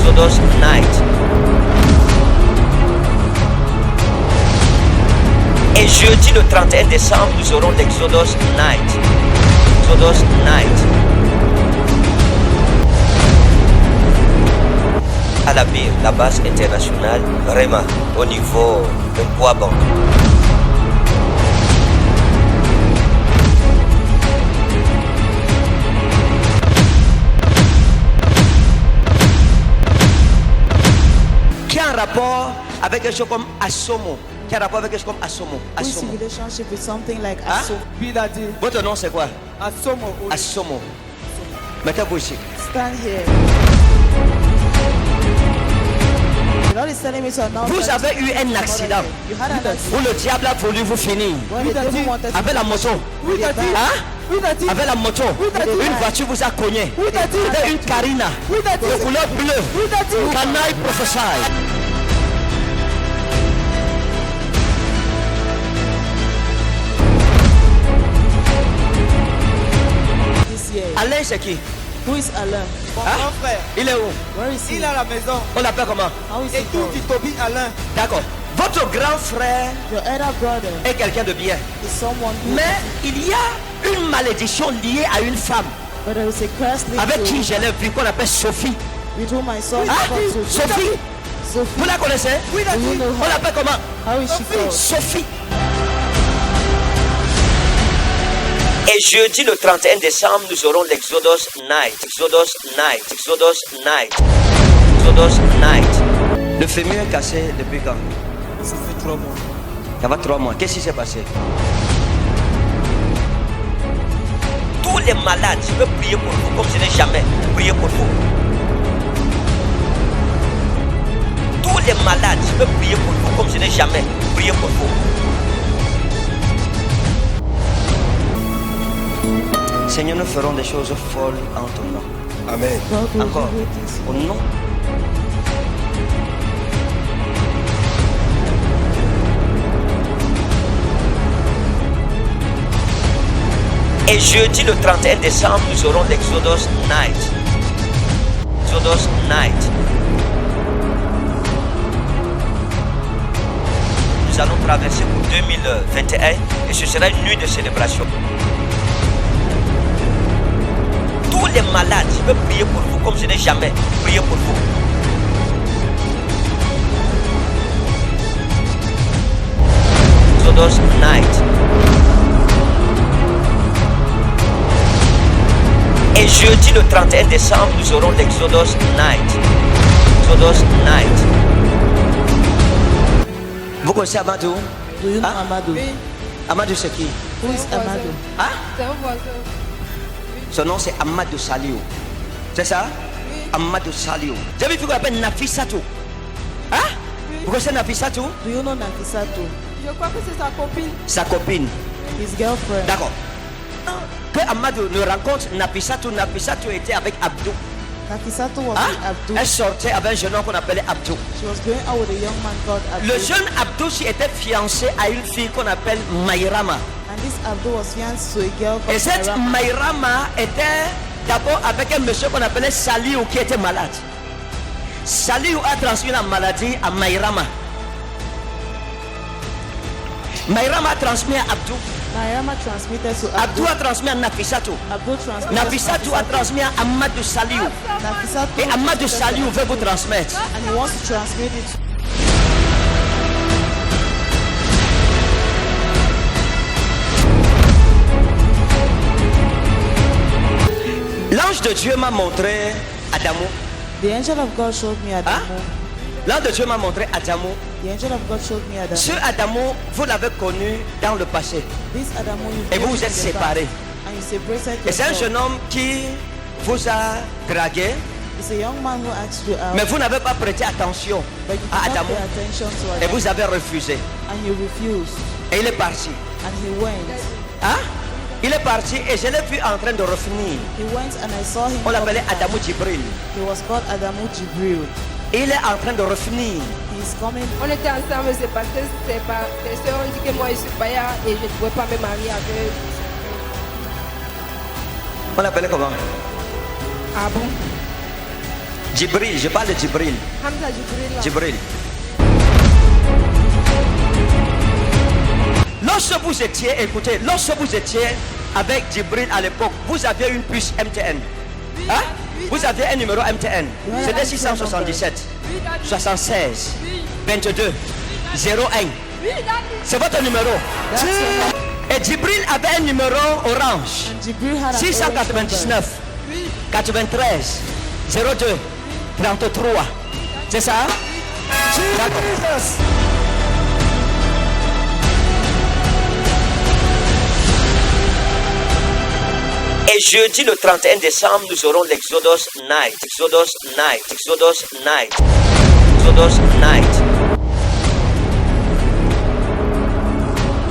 Exodus Night. Et jeudi le 31 décembre, nous aurons l'Exodus Night. Exodus Night. À la BIR, la base internationale, Rema, au niveau de Kouaban. Qui a un rapport avec quelque chose comme Asomo? Qui a un rapport avec quelque chose comme Asomo? Who's Asomo. in relationship with something like Hein? Asomo? Biladi. Votre nom c'est quoi? Asomo. Asomo. Mettez-vous ici. Stand here. The Lord is telling me to announce Vous that avez eu un accident you had an où accident le diable a voulu vous finir. when the devil wanted to Avec la moto. Oui, t'as dit. Hein? Oui, t'as dit. Avec la moto. t'as dit. Une voiture vous a cogné. Oui, t'as dit. C'était une Carina. Oui, t'as dit. De couleur bleue. Oui, t'as dit. Can I prophesy? this year. Alain c'est qui? Who is Alain? Mon Hein? grand frère. Il est où? Where is he? Il est à la maison. On l'appelle comment? How is Et he tout called? dit Toby Alain. D'accord. Votre grand frère Your elder brother est quelqu'un de bien. is someone who, Mais il y a une malédiction liée à une femme but there is a curse linked avec to qui je l'ai vu qu'on appelle Sophie. with whom I saw Hein? to Sophie? Sophie. Vous la connaissez? Oui, t'as Do you dit. know On her? l'appelle comment? How is she called? Sophie. Et jeudi le 31 décembre, nous aurons l'Exodus Night. Exodus Night. Exodus Night. Exodus Night. Le fémur est cassé depuis quand? Ça fait 3 mois. Ça va 3 mois. Qu'est-ce qui s'est passé? Tous les malades, je veux prier pour vous comme je n'ai jamais prié pour vous. Tous les malades, je veux prier pour vous comme je n'ai jamais prié pour vous. Seigneur, nous ferons des choses folles en ton nom. Amen. God will Encore. do this. Au nom. Et jeudi le 31 décembre, nous aurons l'Exodus Night. Exodus Night. Nous allons traverser pour 2021 et ce sera une nuit de célébration. Tous les malades, je veux prier pour vous comme je n'ai jamais prié pour vous. Exodus Night. Et jeudi le 31 décembre, nous aurons l'Exodus Night. Exodus Night. Vous connaissez Amadou? Do you know Hein? Amadou? Amadou c'est qui? Who is Amadou? Hein? C'est un voisin. Son nom c'est Amadou Saliou. C'est ça? Amadou Saliou. Vous avez vu qu'on appelle Nafisatou? Hein? Vous connaissez Nafisatou? Do you know Nafisato? Je crois que c'est sa copine. Sa copine. His girlfriend. D'accord. Que Amadou ne rencontre Nafisatou, Nafisatou était avec Abdou. Nafisato was Hein? with Abdou. Elle sortait avec un jeune homme qu'on appelait Abdou. She was going out with a young man called Abdou. Le jeune Abdou était fiancé à une fille qu'on appelle Maïrama. And this Abdou was fiancé to a girl Et called cette Mairama. Maïrama était d'abord avec un monsieur qu'on appelait Saliou qui était malade. Saliou a transmis la maladie à Maïrama. Maïrama a transmis à Abdou. Mairama transmitted to Abdou Abdou. a transmis à Nafisatou. Abdou transmitted Nafisatou a transmis à Amadou Saliou. Nafisato Et Amadou transmitted to Saliou veut vous transmettre. and he wants to transmit it to L'ange de Dieu m'a montré Adamou. the angel of God showed me Adamu. L'ange de Dieu m'a montré Adamou. The angel of God showed me Adamu. Ce Adamou, vous l'avez connu dans le passé. This Adamu you Et vous know vous êtes in the past, séparés. and you separated Et c'est un yourself. jeune homme qui vous a dragué, It's a young man who asked you out, mais vous n'avez pas prêté attention but you did à not Adamou. pay attention to Et Adamu, vous avez refusé. and you refused, Et il est parti. and he went. Hein? Il est parti et je l'ai vu en train de revenir. He went and I saw him. On l'appelait coming back. Adamou Djibril. He was called Adamu Jibril. Et il est en train de revenir. He's coming. On était ensemble, c'est parce que c'est pas. Les soeurs ont dit que moi je suis païen et je ne pouvais pas me marier avec. On l'appelait comment? Ah bon? Djibril, je parle de Djibril. Hamza Jibril là. Djibril. Lorsque vous étiez, écoutez, lorsque vous étiez avec Djibril à l'époque, vous aviez une puce MTN. Hein? Vous aviez un numéro MTN. C'était 677, 76, 22, 01. C'est votre numéro. Et Djibril avait un numéro orange. And Jibril had an 699, 93, 02, 33. C'est ça? D'accord. Et jeudi le 31 décembre, nous aurons l'Exodus Night. Exodus Night. Exodus Night. Exodus Night.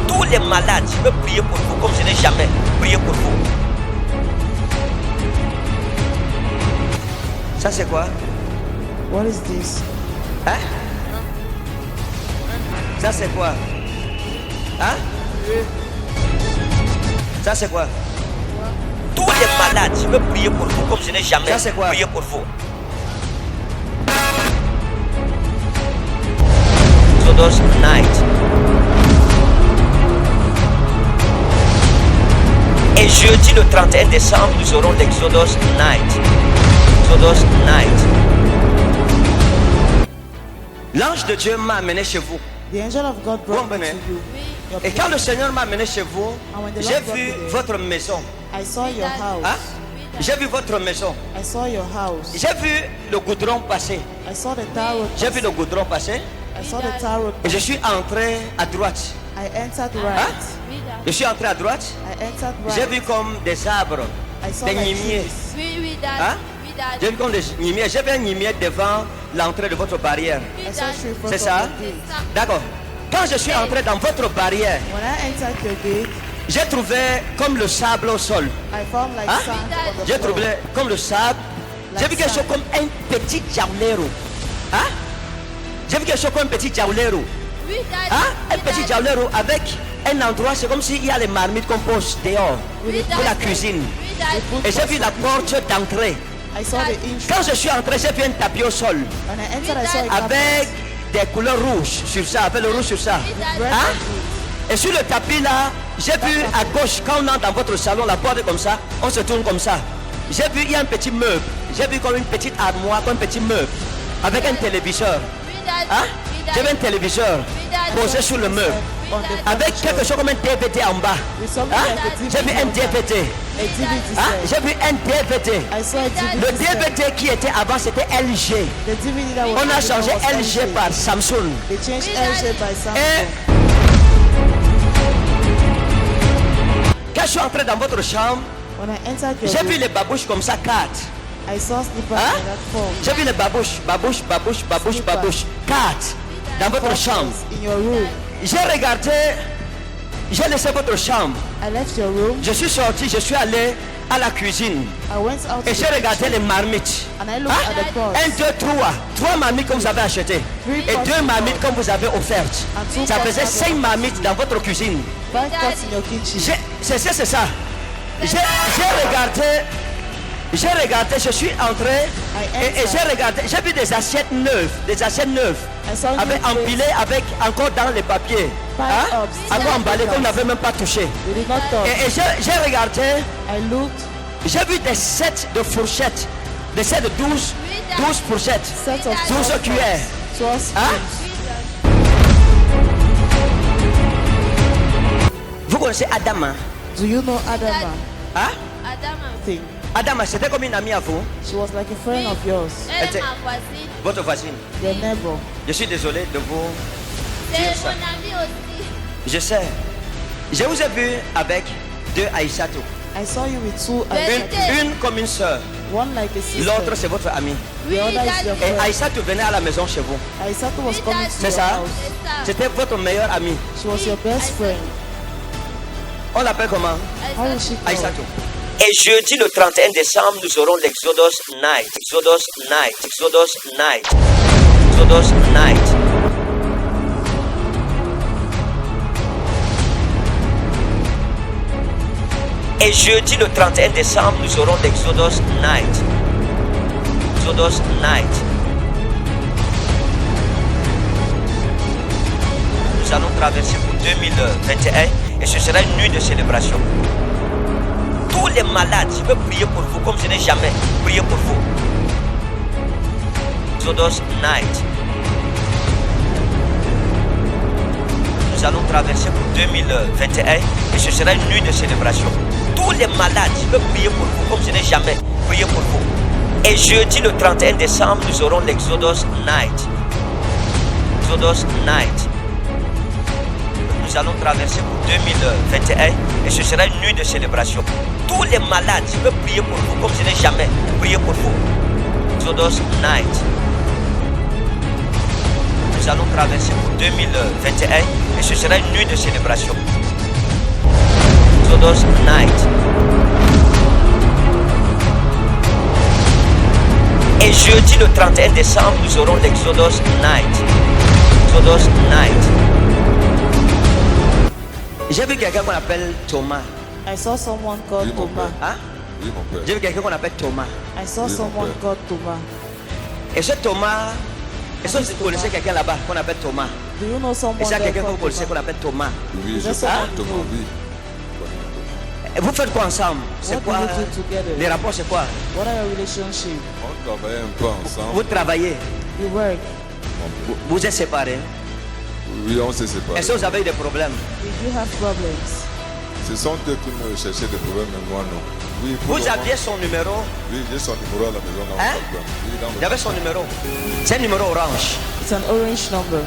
Tous les malades, je veux prier pour vous comme je n'ai jamais prié pour vous. Ça c'est quoi? What is this? Hein? Ça c'est quoi? Hein? Ça c'est quoi? Tous les malades, je veux prier pour vous comme je n'ai jamais prié pour vous. Exodus Night. Et jeudi le 31 décembre, nous aurons l'Exodus Night. Exodus Night. L'ange de Dieu m'a amené chez vous. The angel of God brought me to you. Your Et quand le Seigneur m'a amené chez vous, And when the j'ai Lord brought vu me there, votre maison. I saw your house. Hein? J'ai vu votre maison. I saw your house. J'ai vu le goudron passer. I saw the tar road. J'ai vu le goudron passer. I saw the tar road. Et je suis entré à droite. I entered right. Je suis entré à droite. I entered J'ai right. vu comme des arbres, I saw des like nimiers. trees. Hein? J'ai vu comme des nimiers. J'ai vu un nimier devant l'entrée de votre barrière. I saw tree in front C'est of ça? the gate. D'accord. Quand je suis entré dans votre barrière, When I entered your gate, j'ai trouvé comme le sable au sol. I found like Hein? sand on the J'ai floor. trouvé comme le sable. J'ai vu quelque chose comme un petit jaulero. Hein? J'ai vu quelque chose comme un petit jaulero. Hein? Un petit jaulero avec un endroit, c'est comme s'il y a les marmites qu'on pose dehors pour la cuisine. Et j'ai vu la porte d'entrée. I saw the inch. Quand je suis entré, j'ai vu un tapis au sol When I entered, I saw a avec carpet. des couleurs rouges sur ça, avec le rouge sur ça. Red Hein? and blue. Et sur le tapis là, j'ai vu à gauche, quand on entre dans votre salon, la porte est comme ça, on se tourne comme ça. J'ai vu, il y a un petit meuble. J'ai vu comme une petite armoire, comme un petit meuble, avec un téléviseur. Hein? J'ai vu un téléviseur posé sur le meuble, On the avec quelque chose comme un DVD en bas. with something Hein? like a DVD. J'ai vu un DVD. A DVD Hein? set. J'ai vu un DVD. I saw a Le DVD set. DVD qui était avant, c'était LG. The DVD that was On a changé original was LG par Samsung. They changed LG by Samsung. Et quand je suis entré dans votre chambre, When I entered your j'ai vu room, les babouches comme ça, 4. I saw slippers Hein? in that form. J'ai vu les babouches, babouches, 4 dans votre chambre. In your room. J'ai regardé, j'ai laissé votre chambre. I left your room. Je suis sorti, je suis allé à la cuisine I went out et to j'ai the regardé les marmites. and I looked at the pots. 1, 2, 3. 3 marmites comme vous avez achetées et 2 marmites comme vous avez offertes. Ça faisait 5 marmites dans votre cuisine. 5 pots in your kitchen. C'est ça. J'ai regardé, je suis entré et j'ai regardé, j'ai vu des assiettes neuves, I saw you avec empilées avec encore dans les papiers, hein? Encore emballées qu'on n'avait même pas touché. We did not talk. Et j'ai regardé, I looked. j'ai vu des sets de fourchettes, des sets de 12 fourchettes, Set of 12 cuillères. 12 Hein? spoons. Vous connaissez Adama? Do you know Adama? Hein? Thing. Adama, c'était comme une amie à vous, She was like a friend of yours. Elle est ma voisine. votre voisine. Your neighbor. Je suis désolé de vous. C'est Dire mon ça. ami aussi. Je sais. Je vous ai vu avec 2 Aïssatou. I saw you with 2 Une comme une sœur. One like a sister. L'autre c'est votre amie. The other is your Et friend. Aïssatou venait à la maison chez vous. Aissatou was coming to C'est your ça? house. C'est ça. C'était votre meilleure amie. She was your best friend. On l'appelle comment? How was she called? Aïssatou. Et jeudi le 31 décembre, nous aurons l'Exodus Night. Exodus Night. Exodus Night. Exodus Night. Et jeudi le 31 décembre, nous aurons l'Exodus Night. l'Exodus Night. Nous allons traverser pour 2021 et ce sera une nuit de célébration. Tous les malades, je veux prier pour vous comme je n'ai jamais prié pour vous. Exodus Night. Nous allons traverser pour 2021 et ce sera une nuit de célébration. Tous les malades, je veux prier pour vous comme je n'ai jamais prié pour vous. Et jeudi le 31 décembre, nous aurons l'Exodus Night. Exodus Night. Nous allons traverser pour 2021 et ce sera une nuit de célébration. Tous les malades, je veux prier pour vous comme je n'ai jamais prié pour vous. Exodus Night. Nous allons traverser pour 2021 et ce sera une nuit de célébration. Exodus Night. Et jeudi le 31 décembre, nous aurons l'Exodus Night. Exodus Night. J'ai vu quelqu'un qu'on appelle Thomas. I saw someone called Oui, mon Thomas. père. Hein? Oui, mon père. J'ai vu quelqu'un qu'on appelle Thomas. I saw Oui, mon someone père. called Thomas. Et ce Thomas, est-ce que vous connaissez quelqu'un là-bas qu'on appelle Thomas? Do you know someone Et c'est there quelqu'un que vous called connaissez Thomas? qu'on appelle Thomas. Oui, Is je that sais someone Thomas, you know? oui. Et vous faites quoi ensemble? C'est What do quoi? you do together? Les rapports, c'est quoi? What are your relationships? On travaillait un peu ensemble. Vous travaillez, You work. vous êtes séparés. Oui, on s'est séparés. Est-ce que vous avez eu des problèmes? Did you have problems? Ce sont eux qui me cherchaient des problèmes, mais moi non. Oui, pour Vous le moment, aviez son numéro? Oui, j'ai son numéro à la maison. Dans Hein? mon problème. Oui, dans mon- Il y avait son numéro. C'est un numéro orange. It's an orange number.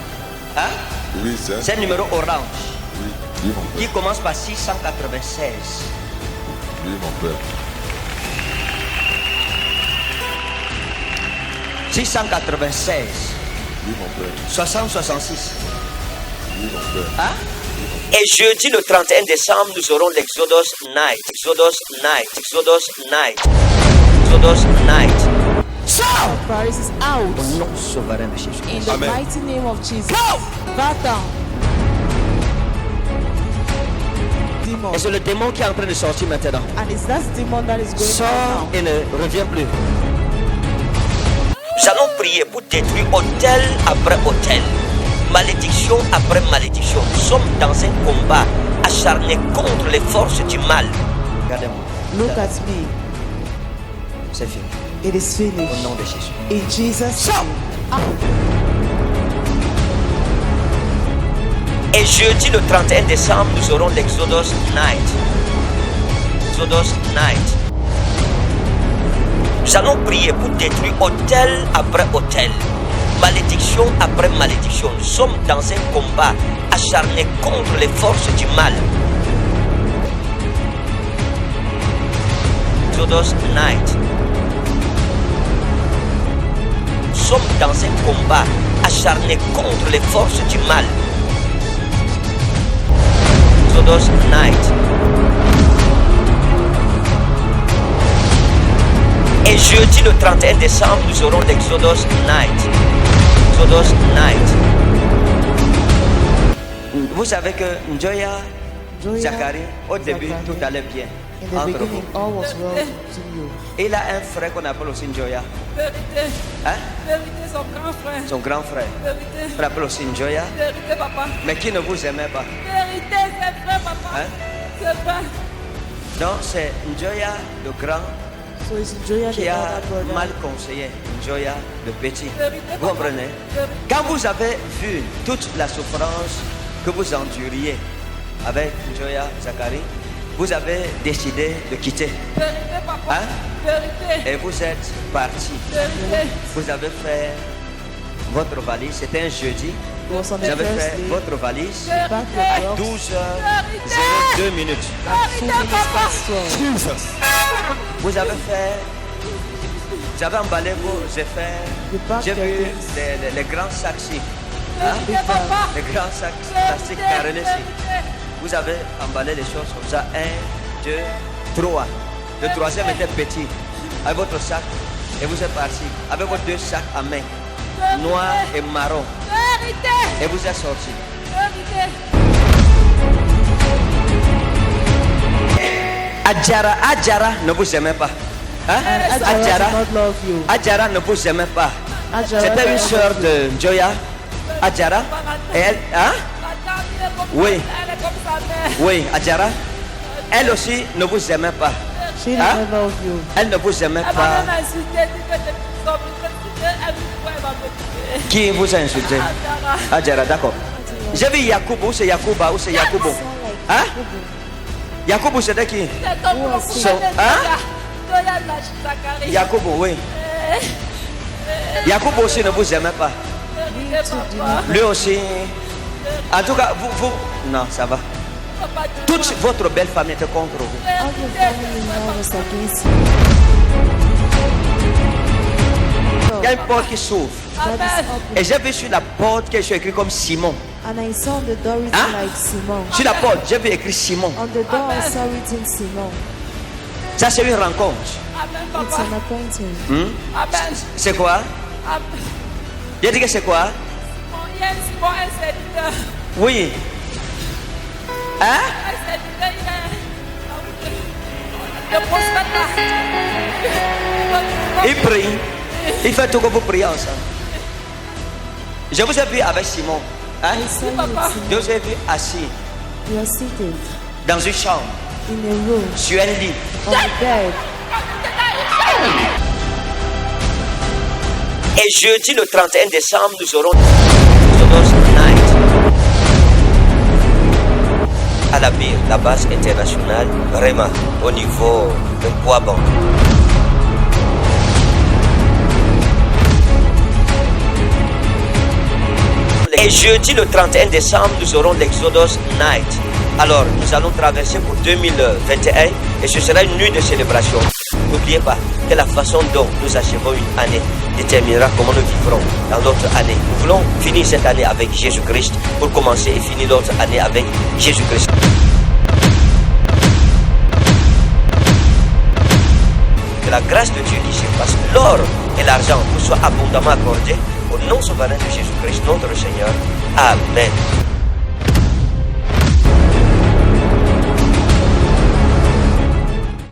Hein? Oui, c'est C'est un numéro orange Oui, oui, mon qui père. commence par 696. Oui, mon père. 696. Oui, mon père. 6066. Oui, mon père. Hein? Et jeudi le 31 décembre, nous aurons l'Exodus Night. Exodus Night. Exodus Night. Exodus Night. Sors! Paris is out. Au nom souverain de Jésus. In the Amen. mighty name of Jesus. Go! Va-t'en. Demon. Et c'est le démon qui est en train de sortir maintenant. And it's that demon that is going Sors out now. et ne reviens plus. Nous allons prier pour détruire hôtel après hôtel, malédiction après malédiction. Nous sommes dans un combat acharné contre les forces du mal. Regardez-moi. Look at me. C'est fini. It is Au finished. nom de Jésus. In Jesus' Sors! name. Et jeudi le 31 décembre, nous aurons l'Exodus Night. Exodus Night. Nous allons prier pour détruire hôtel après hôtel, malédiction après malédiction. Nous sommes dans un combat acharné contre les forces du mal. Exodus Night. Nous sommes dans un combat acharné contre les forces du mal. Exodus Night. Et jeudi le 31 décembre, nous aurons l'Exodus Night. Exodus Night. Vous savez que Njoya, Joya, Zachary, au début, Zachary, tout allait bien in the entre beginning, vous. all was well to you. Et il a un frère qu'on appelle aussi Njoya. Vérité, Hein? vérité, son grand frère. Son grand frère. Vérité, On l'appelle aussi Njoya. vérité, papa. Mais qui ne vous aimait pas. Vérité, c'est vrai, papa. Hein? C'est vrai. Non, c'est Njoya le grand So it's Joya the qui a elder brother. mal conseillé Njoya le petit. Vérité, Vous papa. comprenez? Vérité. Quand vous avez vu toute la souffrance que vous enduriez avec Njoya Zachary, vous avez décidé de quitter. Vérité, papa. Hein? Vérité, Et vous êtes parti. vérité. Vous avez fait votre valise. C'était un jeudi. It was on the Vous avez first fait day. votre valise Back à the box 12h02 minutes. at 2 minutes past 12. Vous avez fait. Vous avez emballé vos effets. You packed J'ai your vu things. les grands sacs ici. Hein? Vérité, papa. Les grands sacs plastiques carrelés ici. Vous avez emballé les choses comme ça. 1, 2, 3. Le troisième était petit. Avec votre sac. Et vous êtes parti. Avec vos deux sacs à main. Noir et marron. Vérité, Et vous êtes sorti. vérité. Adjara ne vous aimait pas. Hein? And Ajara Adjara, does not love you. Adjara ne vous aimait pas. Ajara C'était une does not sœur love you. de Joya. Adjara. Et elle, hein? Oui. Elle est comme sa mère. Oui, Adjara. Elle aussi ne vous aimait pas. She does Hein? not love you. Elle ne vous aimait Elle m'a pas. même insulté, dit que j'étais sobre, elle va me tuer. Qui vous a insulté? Adjara. Adjara, d'accord. J'ai vu Yacoub, où c'est Yacouba, où c'est Yacoubo? Hein? Yacoubo, c'était qui? C'est comme le So, cousin de hein? Joya Zakari. Yacoubo, oui. Yacoubo aussi ne vous aimait pas. Lui aussi. En tout cas, vous. Non, ça va. Toute votre belle famille était contre vous. All your family now was against you. Il y a une porte qui s'ouvre. That is open. Et j'ai vu sur la porte quelque chose écrit comme Simon. And I saw on the door written Hein? like Simon. Sur la porte, j'ai vu écrit Simon. On the door I saw written Simon. Ça, c'est une rencontre. Amen, It's papa. an appointment. Amen. C'est quoi? Amen. J'ai dit que c'est quoi? Il y a un serviteur. Oui. Hein? Un serviteur, il est. Le prophète là. Il prie. Il fait tout que vous priez ensemble. Je vous ai vu avec Simon. Hein? I saw you with Je Simon. vous ai vu assis You are seated dans une chambre, in a room sur un lit. on the bed. Et jeudi le 31 décembre, nous aurons Exodus Night à la BIR, la base internationale Rema, au niveau de Kouaban. Et jeudi le 31 décembre, nous aurons l'Exodus Night. Alors, nous allons traverser pour 2021 et ce sera une nuit de célébration. N'oubliez pas que la façon dont nous achevons une année déterminera comment nous vivrons dans l'autre année. Nous voulons finir cette année avec Jésus-Christ pour commencer et finir l'autre année avec Jésus-Christ. Que la grâce de Dieu qui surpasse l'or et l'argent vous soit abondamment accordée au nom souverain de Jésus-Christ, notre Seigneur. Amen.